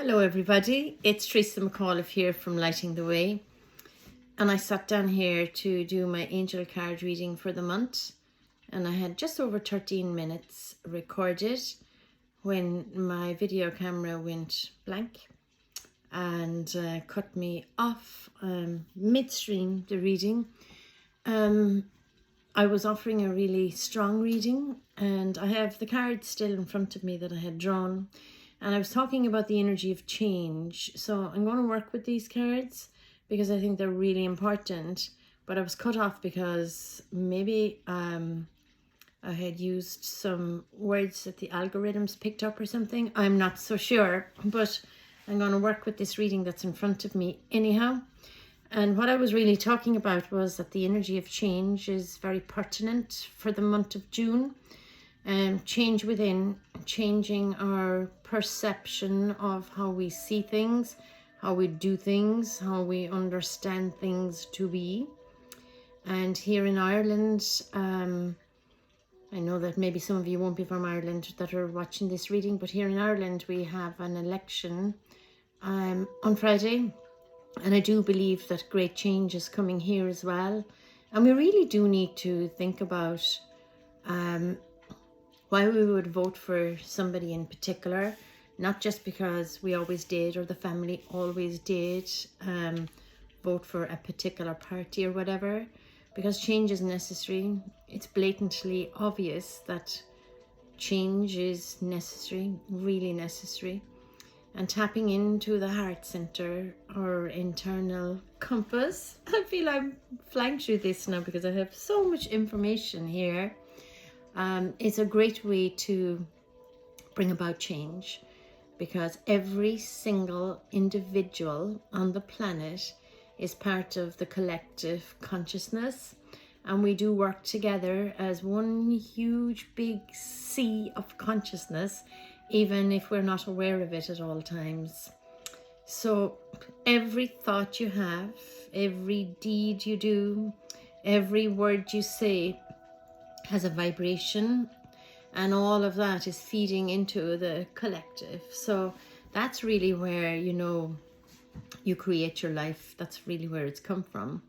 Hello everybody, it's Therese Mc Auliffe here from Lighting the Way, and I sat down here to do my angel card reading for the month, and I had just over 13 minutes recorded when my video camera went blank and cut me off midstream the reading. I was offering a really strong reading, and I have the cards still in front of me that I had drawn. And I was talking about the energy of change. So I'm going to work with these cards because I think they're really important. But I was cut off because maybe I had used some words that the algorithms picked up or something. I'm not so sure. But I'm going to work with this reading that's in front of me anyhow. And what I was really talking about was that the energy of change is very pertinent for the month of June. Change within, changing our perception of how we see things, how we do things, how we understand things to be. And here in Ireland, I know that maybe some of you won't be from Ireland that are watching this reading, but here in Ireland we have an election on Friday, and I do believe that great change is coming here as well. And we really do need to think about why we would vote for somebody in particular, not just because we always did or the family always did vote for a particular party or whatever, because change is necessary. It's blatantly obvious that change is necessary, really necessary. And tapping into the heart center or internal compass. I feel I'm flying through this now because I have so much information here. It's a great way to bring about change, because every single individual on the planet is part of the collective consciousness, and we do work together as one huge big sea of consciousness, even if we're not aware of it at all times. So every thought you have, every deed you do, every word you say has a vibration, and all of that is feeding into the collective. So that's really where, you create your life. That's really where it's come from.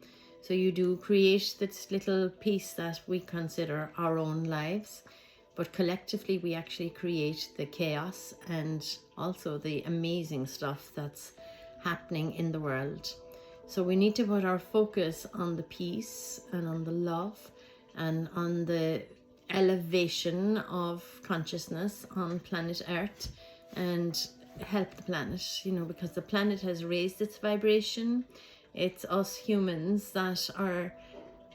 So you do create this little piece that we consider our own lives, but collectively we actually create the chaos and also the amazing stuff that's happening in the world. So we need to put our focus on the peace and on the love and on the elevation of consciousness on planet Earth, and help the planet, because the planet has raised its vibration. It's us humans that are,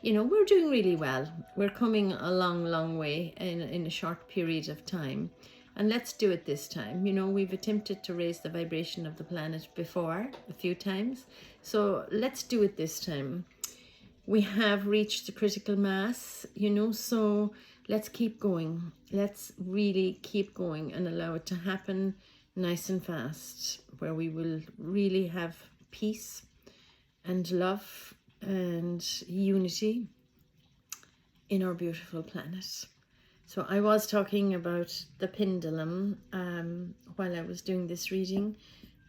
we're doing really well. We're coming a long way in a short period of time. And let's do it this time. We've attempted to raise the vibration of the planet before a few times. So let's do it this time. We have reached the critical mass, so let's keep going. Let's really keep going and allow it to happen nice and fast, where we will really have peace and love and unity in our beautiful planet. So I was talking about the pendulum while I was doing this reading,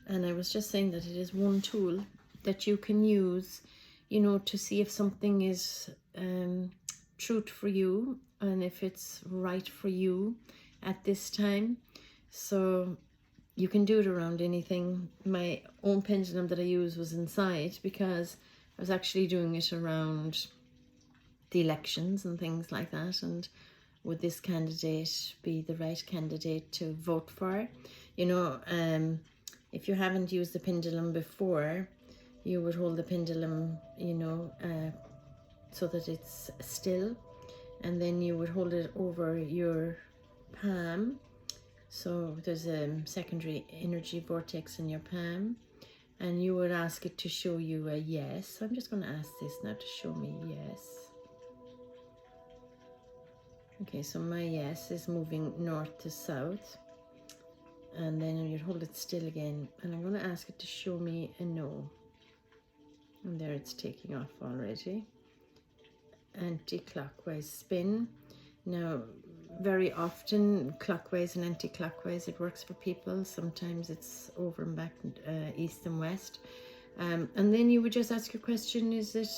and I was just saying that it is one tool that you can use, to see if something is truth for you and if it's right for you at this time. So you can do it around anything. My own pendulum that I used was inside because I was actually doing it around the elections and things like that, and would this candidate be the right candidate to vote for? If you haven't used the pendulum before, you would hold the pendulum, so that it's still, and then you would hold it over your palm. So there's a secondary energy vortex in your palm, and you would ask it to show you a yes. So I'm just going to ask this now to show me yes. Okay, so my yes is moving north to south, and then you'd hold it still again, and I'm going to ask it to show me a no. And there it's taking off already. Anti-clockwise spin. Now very often clockwise and anti-clockwise. It works for people. Sometimes it's over and back, east and west. And then you would just ask your question, is it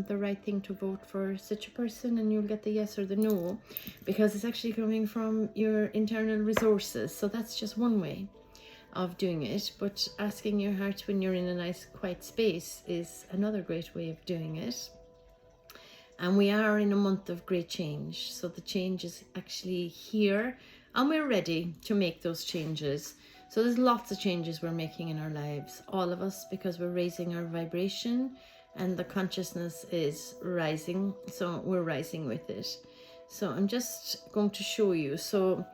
the right thing to vote for such a person? And you'll get the yes or the no, because it's actually coming from your internal resources. So that's just one way of doing it. But asking your heart when you're in a nice quiet space is another great way of doing it. And we are in a month of great change. So the change is actually here and we're ready to make those changes. So there's lots of changes we're making in our lives, all of us, because we're raising our vibration and the consciousness is rising. So we're rising with it. So I'm just going to show you. So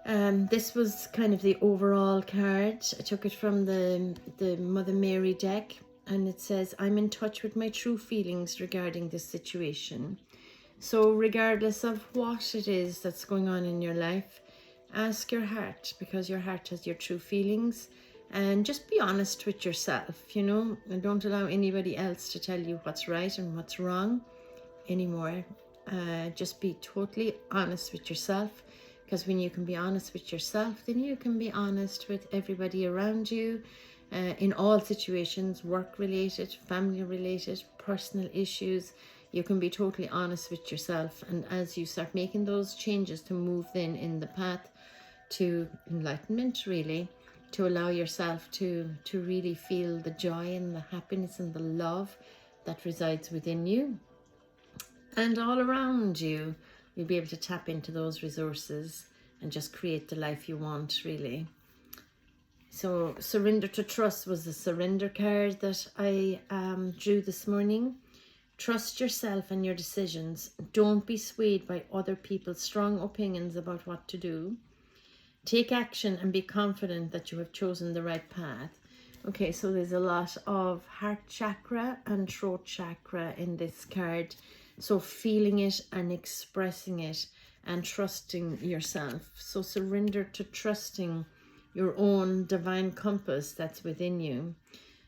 this was kind of the overall card. I took it from the Mother Mary deck. And it says, I'm in touch with my true feelings regarding this situation. So regardless of what it is that's going on in your life, ask your heart, because your heart has your true feelings. And just be honest with yourself, you know, and don't allow anybody else to tell you what's right and what's wrong anymore. Just be totally honest with yourself, because when you can be honest with yourself, then you can be honest with everybody around you. In all situations, work related, family related, personal issues, you can be totally honest with yourself. And as you start making those changes to move then in the path to enlightenment, really, to allow yourself to really feel the joy and the happiness and the love that resides within you and all around you, you'll be able to tap into those resources and just create the life you want, really. So surrender to trust was the surrender card that I drew this morning. Trust yourself and your decisions. Don't be swayed by other people's strong opinions about what to do. Take action and be confident that you have chosen the right path. Okay, so there's a lot of heart chakra and throat chakra in this card. So feeling it and expressing it and trusting yourself. So surrender to trusting your own divine compass that's within you.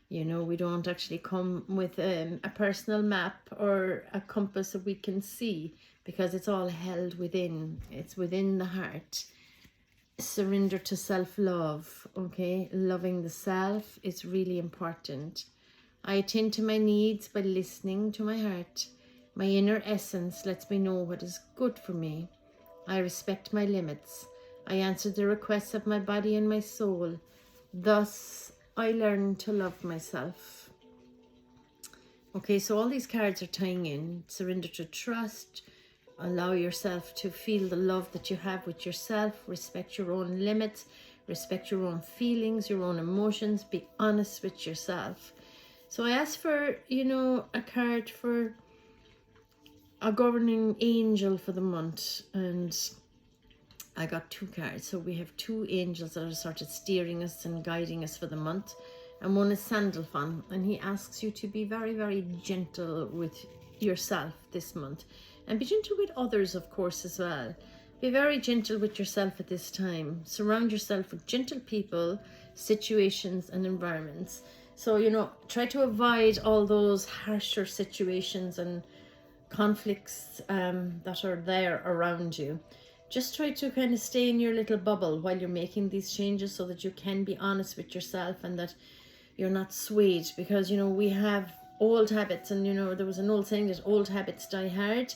You know, we don't actually come with a personal map or a compass that we can see, because it's all held within. It's within the heart. Surrender to self-love, okay? Loving the self is really important. I attend to my needs by listening to my heart. My inner essence lets me know what is good for me. I respect my limits. I answer the requests of my body and my soul. Thus, I learn to love myself. Okay, so all these cards are tying in. Surrender to trust. Allow yourself to feel the love that you have with yourself. Respect your own limits. Respect your own feelings, your own emotions. Be honest with yourself. So I asked for, you know, a card for a governing angel for the month. And I got two cards. So we have two angels that are sort of steering us and guiding us for the month. And one is Sandalphon. And he asks you to be very, very gentle with yourself this month. And be gentle with others, of course, as well. Be very gentle with yourself at this time. Surround yourself with gentle people, situations, and environments. So, you know, try to avoid all those harsher situations and conflicts that are there around you. Just try to kind of stay in your little bubble while you're making these changes, so that you can be honest with yourself and that you're not swayed. Because, you know, we have old habits, and, you know, there was an old saying that old habits die hard.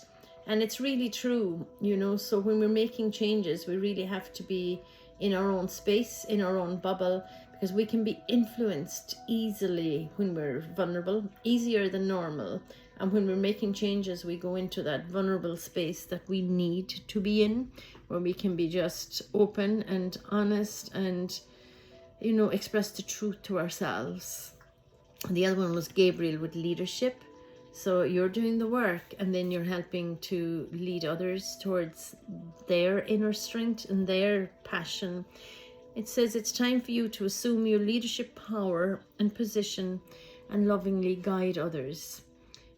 And it's really true, you know. So when we're making changes, we really have to be in our own space, in our own bubble, because we can be influenced easily when we're vulnerable, easier than normal. And when we're making changes, we go into that vulnerable space that we need to be in, where we can be just open and honest and, you know, express the truth to ourselves. And the other one was Gabriel with leadership. So you're doing the work, and then you're helping to lead others towards their inner strength and their passion. It says it's time for you to assume your leadership power and position and lovingly guide others.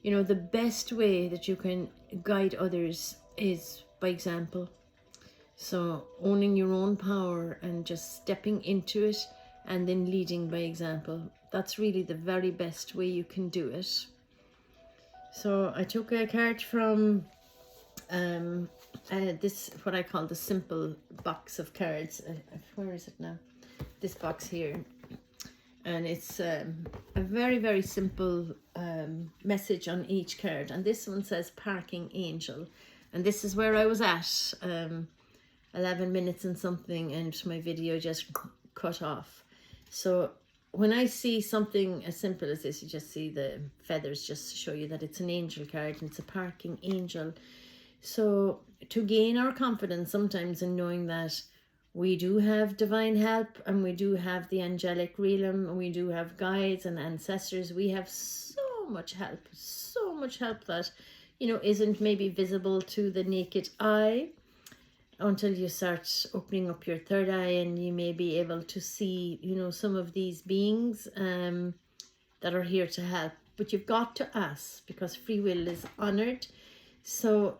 You know, the best way that you can guide others is by example. So owning your own power and just stepping into it and then leading by example. That's really the very best way you can do it. So I took a card from this, what I call the simple box of cards. Where is it now? This box here. And it's a very, very simple message on each card. And this one says Parking Angel. And this is where I was at, 11 minutes and something, and my video just cut off. So when I see something as simple as this, you just see the feathers just show you that it's an angel card, and it's a parking angel. So to gain our confidence sometimes in knowing that we do have divine help, and we do have the angelic realm, and we do have guides and ancestors. We have so much help that, you know, isn't maybe visible to the naked eye until you start opening up your third eye, and you may be able to see, you know, some of these beings that are here to help. But you've got to ask, because free will is honored. So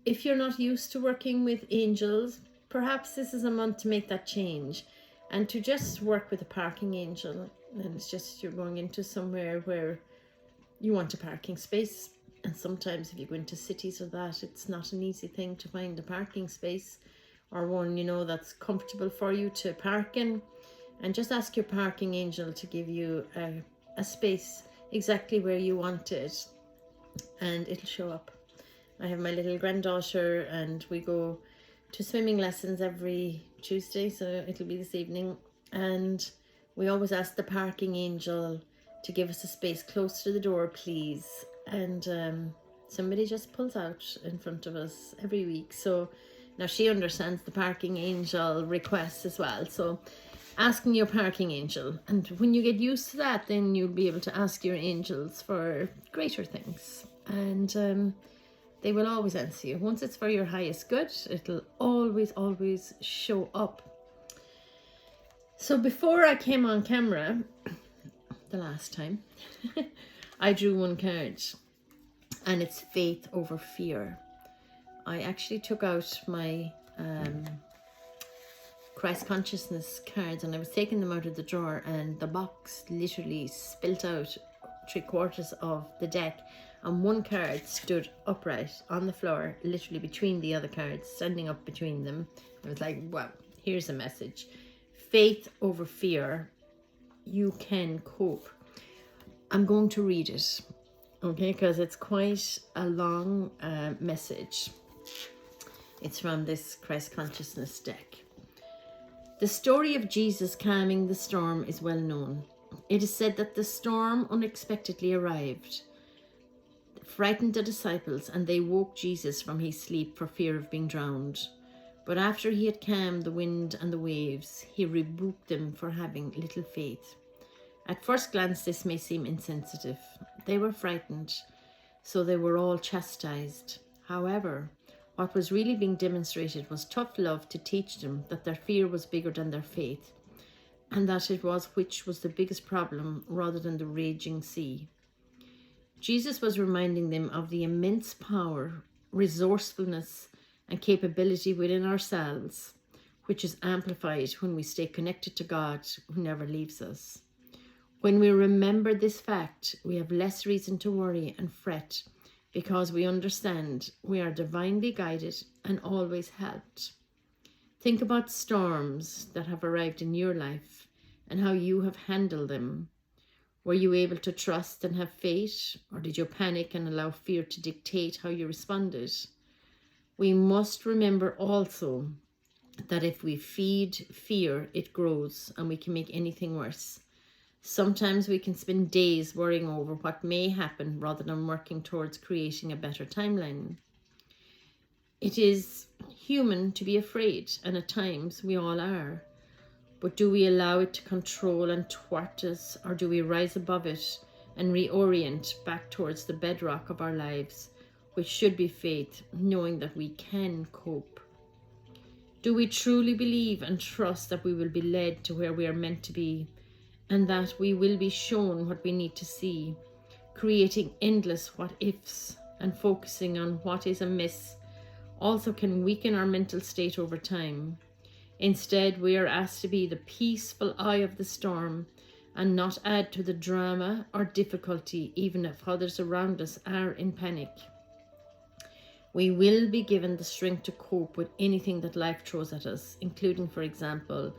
if you're not used to working with angels, perhaps this is a month to make that change and to just work with a parking angel. And it's just, you're going into somewhere where you want a parking space. And sometimes if you go into cities or that, it's not an easy thing to find a parking space, or one, you know, that's comfortable for you to park in. And just ask your parking angel to give you a space exactly where you want it, and it'll show up. I have my little granddaughter, and we go to swimming lessons every Tuesday, so it'll be this evening. And we always ask the parking angel to give us a space close to the door, please. And somebody just pulls out in front of us every week. So now she understands the parking angel requests as well. So asking your parking angel, and when you get used to that, then you'll be able to ask your angels for greater things, and they will always answer you. Once it's for your highest good, it'll always show up. So before I came on camera the last time, I drew one card, and it's faith over fear. I actually took out my Christ consciousness cards, and I was taking them out of the drawer, and the box literally spilt out 3/4 of the deck, and one card stood upright on the floor, literally between the other cards, standing up between them. I was like, wow, here's a message. Faith over fear. You can cope. I'm going to read it, okay, because it's quite a long message. It's from this Christ consciousness deck. The story of Jesus calming the storm is well known. It is said that the storm unexpectedly arrived, frightened the disciples, and they woke Jesus from his sleep for fear of being drowned. But after he had calmed the wind and the waves, he rebuked them for having little faith. At first glance, this may seem insensitive. They were frightened, so they were all chastised. However, what was really being demonstrated was tough love to teach them that their fear was bigger than their faith, and that it was which was the biggest problem rather than the raging sea. Jesus was reminding them of the immense power, resourcefulness, and capability within ourselves, which is amplified when we stay connected to God, who never leaves us. When we remember this fact, we have less reason to worry and fret, because we understand we are divinely guided and always helped. Think about storms that have arrived in your life and how you have handled them. Were you able to trust and have faith, or did you panic and allow fear to dictate how you responded? We must remember also that if we feed fear, it grows, and we can make anything worse. Sometimes we can spend days worrying over what may happen rather than working towards creating a better timeline. It is human to be afraid, and at times we all are. But do we allow it to control and thwart us, or do we rise above it and reorient back towards the bedrock of our lives, which should be faith, knowing that we can cope? Do we truly believe and trust that we will be led to where we are meant to be, and that we will be shown what we need to see, creating endless what-ifs and focusing on what is amiss also can weaken our mental state over time? Instead, we are asked to be the peaceful eye of the storm and not add to the drama or difficulty, even if others around us are in panic. We will be given the strength to cope with anything that life throws at us, including, for example,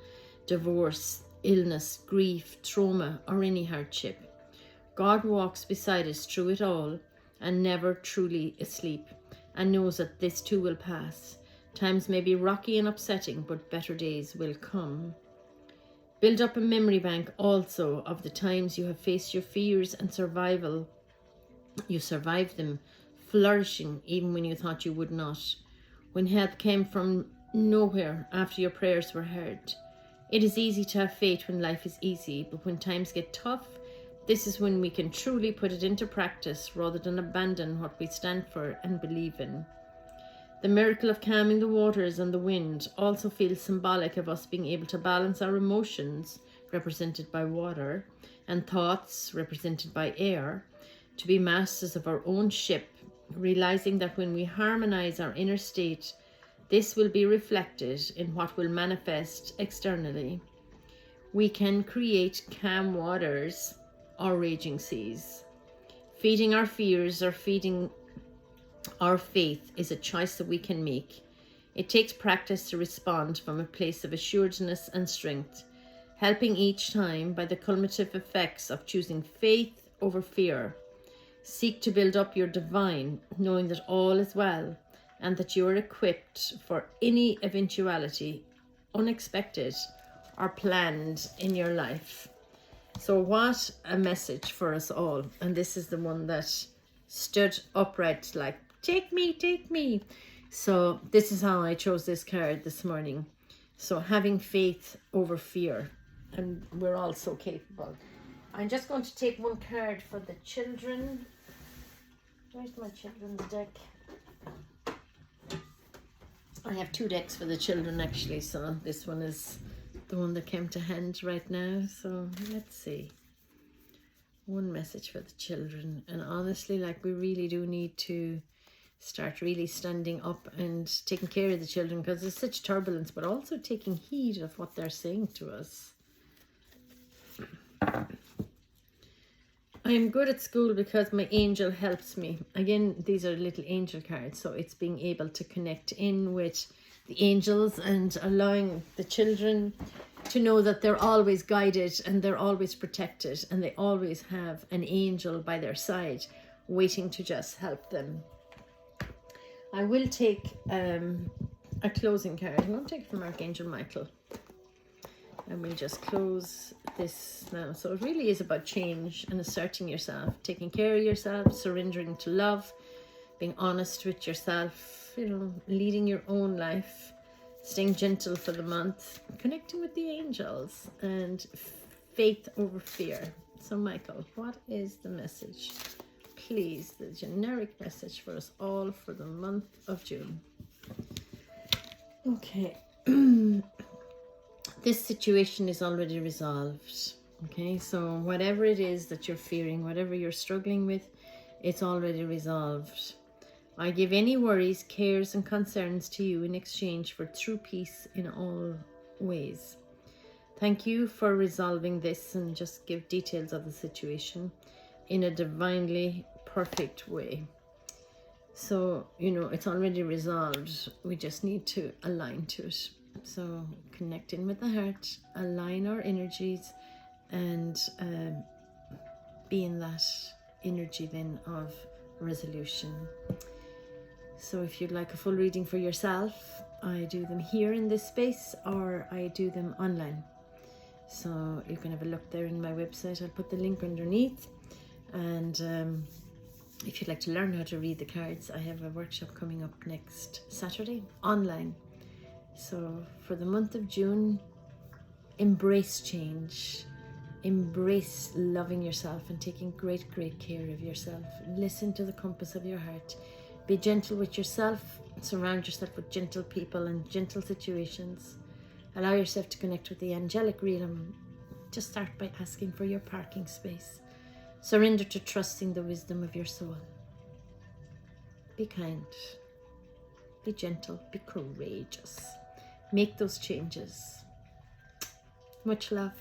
divorce, illness, grief, trauma, or any hardship. God walks beside us through it all and never truly asleep, and knows that this too will pass. Times may be rocky and upsetting, but better days will come. Build up a memory bank also of the times you have faced your fears and survival. You survived them, flourishing even when you thought you would not, when help came from nowhere after your prayers were heard. It is easy to have faith when life is easy, but when times get tough, this is when we can truly put it into practice rather than abandon what we stand for and believe in. The miracle of calming the waters and the wind also feels symbolic of us being able to balance our emotions, represented by water, and thoughts, represented by air, to be masters of our own ship, realizing that when we harmonize our inner state, this will be reflected in what will manifest externally. We can create calm waters or raging seas. Feeding our fears or feeding our faith is a choice that we can make. It takes practice to respond from a place of assuredness and strength, helping each time by the cumulative effects of choosing faith over fear. Seek to build up your divine, knowing that all is well and that you are equipped for any eventuality, unexpected or planned in your life. So what a message for us all. And this is the one that stood upright, like, take me, take me. So this is how I chose this card this morning. So having faith over fear, and we're all so capable. I'm just going to take one card for the children. Where's my children's deck? I have two decks for the children actually, so this one is the one that came to hand right now. So let's see. One message for the children. And honestly, like, we really do need to start really standing up and taking care of the children, because there's such turbulence, but also taking heed of what they're saying to us. I am good at school because my angel helps me. Again, these are little angel cards, so it's being able to connect in with the angels and allowing the children to know that they're always guided and they're always protected, and they always have an angel by their side waiting to just help them. I will take a closing card. I'm going to take it from Archangel Michael. And we'll just close this now. So it really is about change and asserting yourself, taking care of yourself, surrendering to love, being honest with yourself, you know, leading your own life, staying gentle for the month, connecting with the angels, and faith over fear. So Michael, what is the message? Please, the generic message for us all for the month of June. Okay. This situation is already resolved. Okay, so whatever it is that you're fearing, whatever you're struggling with, it's already resolved. I give any worries, cares, and concerns to you in exchange for true peace in all ways. Thank you for resolving this, and just give details of the situation in a divinely perfect way. So, you know, it's already resolved. We just need to align to it. So connect in with the heart, align our energies, and be in that energy then of resolution. So if you'd like a full reading for yourself, I do them here in this space, or I do them online. So you can have a look there in my website. I'll put the link underneath. And if you'd like to learn how to read the cards, I have a workshop coming up next Saturday online. So for the month of June, embrace change, embrace loving yourself and taking great, great care of yourself. Listen to the compass of your heart. Be gentle with yourself. Surround yourself with gentle people and gentle situations. Allow yourself to connect with the angelic realm. Just start by asking for your parking space. Surrender to trusting the wisdom of your soul. Be kind. Be gentle. Be courageous. Make those changes. Much love.